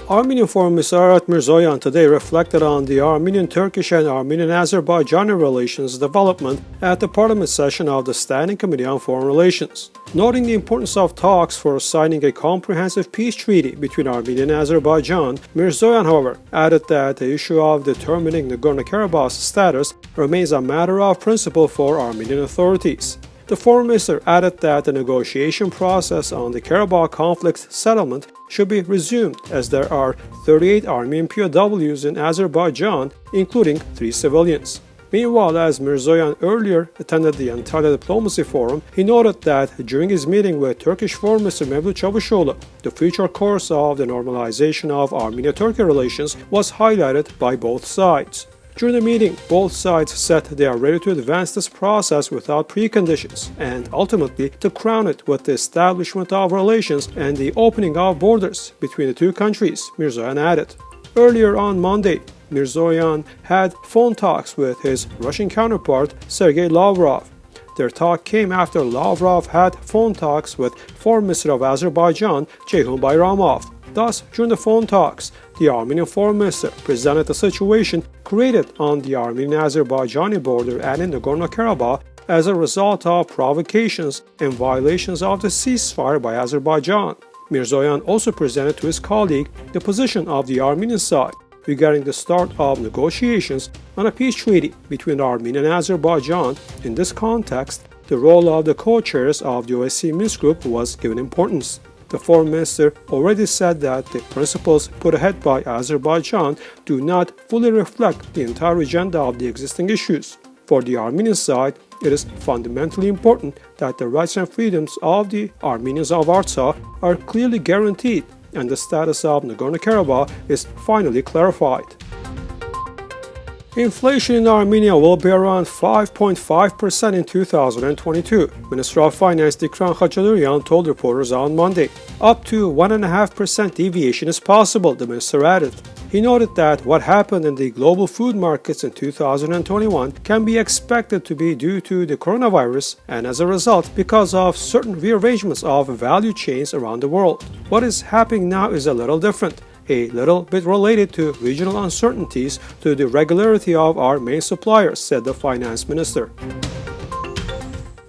Armenian Foreign Minister Arat Mirzoyan today reflected on the Armenian-Turkish and Armenian-Azerbaijani relations development at the Parliament session of the Standing Committee on Foreign Relations. Noting the importance of talks for signing a comprehensive peace treaty between Armenia and Azerbaijan, Mirzoyan, however, added that the issue of determining Nagorno-Karabakh's status remains a matter of principle for Armenian authorities. The foreign minister added that the negotiation process on the Karabakh conflict settlement should be resumed as there are 38 Armenian POWs in Azerbaijan, including 3 civilians. Meanwhile, as Mirzoyan earlier attended the Antalya Diplomacy Forum, he noted that during his meeting with Turkish Foreign Minister Mevlut Çavuşoğlu, the future course of the normalization of Armenia-Turkey relations was highlighted by both sides. During the meeting, both sides said they are ready to advance this process without preconditions and ultimately to crown it with the establishment of relations and the opening of borders between the two countries, Mirzoyan added. Earlier on Monday, Mirzoyan had phone talks with his Russian counterpart Sergei Lavrov. Their talk came after Lavrov had phone talks with Foreign Minister of Azerbaijan, Ceyhun Bayramov. Thus, during the phone talks, the Armenian Foreign Minister presented the situation created on the Armenian-Azerbaijani border and in Nagorno-Karabakh as a result of provocations and violations of the ceasefire by Azerbaijan. Mirzoyan also presented to his colleague the position of the Armenian side regarding the start of negotiations on a peace treaty between Armenia and Azerbaijan. In this context, the role of the co-chairs of the OSCE Minsk Group was given importance. The foreign minister already said that the principles put ahead by Azerbaijan do not fully reflect the entire agenda of the existing issues. For the Armenian side, it is fundamentally important that the rights and freedoms of the Armenians of Artsakh are clearly guaranteed and the status of Nagorno-Karabakh is finally clarified. Inflation in Armenia will be around 5.5% in 2022, Minister of Finance Dikran Khachaturian told reporters on Monday. Up to 1.5% deviation is possible, the minister added. He noted that what happened in the global food markets in 2021 can be expected to be due to the coronavirus and as a result because of certain rearrangements of value chains around the world. What is happening now is a little different. A little bit related to regional uncertainties to the regularity of our main suppliers, said the finance minister.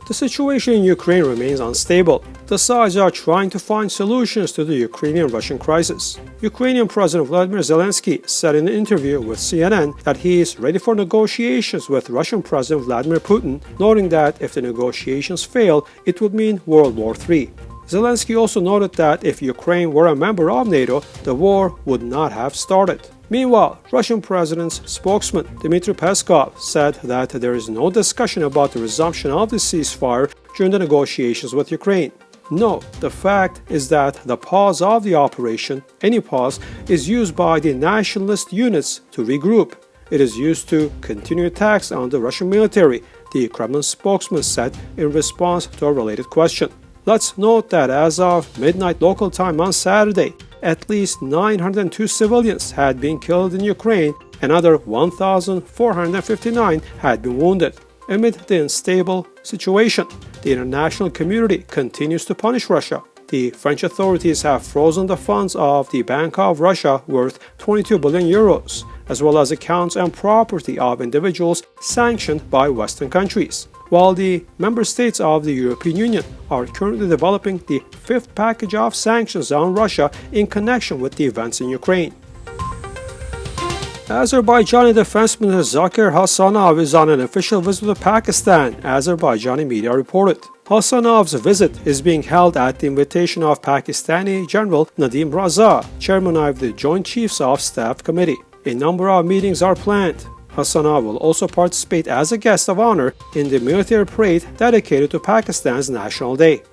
The situation in Ukraine remains unstable. The sides are trying to find solutions to the Ukrainian-Russian crisis. Ukrainian President Vladimir Zelensky said in an interview with CNN that he is ready for negotiations with Russian President Vladimir Putin, noting that if the negotiations fail, it would mean World War III. Zelensky also noted that if Ukraine were a member of NATO, the war would not have started. Meanwhile, Russian President's spokesman Dmitry Peskov said that there is no discussion about the resumption of the ceasefire during the negotiations with Ukraine. No, the fact is that the pause of the operation, any pause, is used by the nationalist units to regroup. It is used to continue attacks on the Russian military, the Kremlin spokesman said in response to a related question. Let's note that as of midnight local time on Saturday, at least 902 civilians had been killed in Ukraine, another 1,459 had been wounded. Amid the unstable situation, the international community continues to punish Russia. The French authorities have frozen the funds of the Bank of Russia worth 22 billion euros, as well as accounts and property of individuals sanctioned by Western countries. While the member states of the European Union are currently developing the 5th package of sanctions on Russia in connection with the events in Ukraine. Azerbaijani Defense Minister Zakir Hasanov is on an official visit to Pakistan, Azerbaijani media reported. Hasanov's visit is being held at the invitation of Pakistani General Nadim Raza, chairman of the Joint Chiefs of Staff Committee. A number of meetings are planned. Hasanov will also participate as a guest of honor in the military parade dedicated to Pakistan's National Day.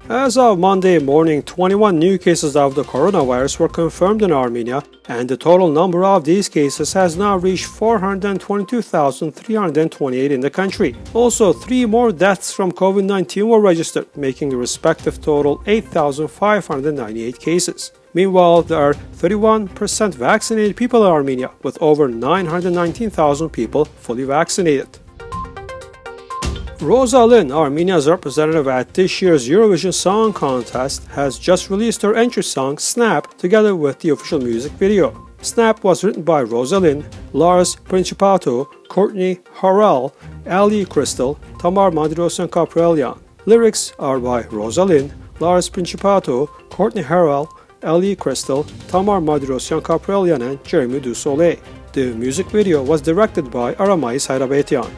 As of Monday morning, 21 new cases of the coronavirus were confirmed in Armenia, and the total number of these cases has now reached 422,328 in the country. Also, 3 more deaths from COVID-19 were registered, making the respective total 8,598 cases. Meanwhile, there are 31% vaccinated people in Armenia, with over 919,000 people fully vaccinated. Rosa Lynn, Armenia's representative at this year's Eurovision Song Contest, has just released her entry song Snap together with the official music video. Snap was written by Rosa Lynn, Lars Principato, Courtney Harrell, Ali Crystal, Tamar Madrosyan-Kaprelyan. Lyrics are by Rosa Lynn, Lars Principato, Courtney Harrell, Ali Crystal, Tamar Madrosyan-Kaprelyan and Jeremy Du Soleil. The music video was directed by Aramais Hayrabetian.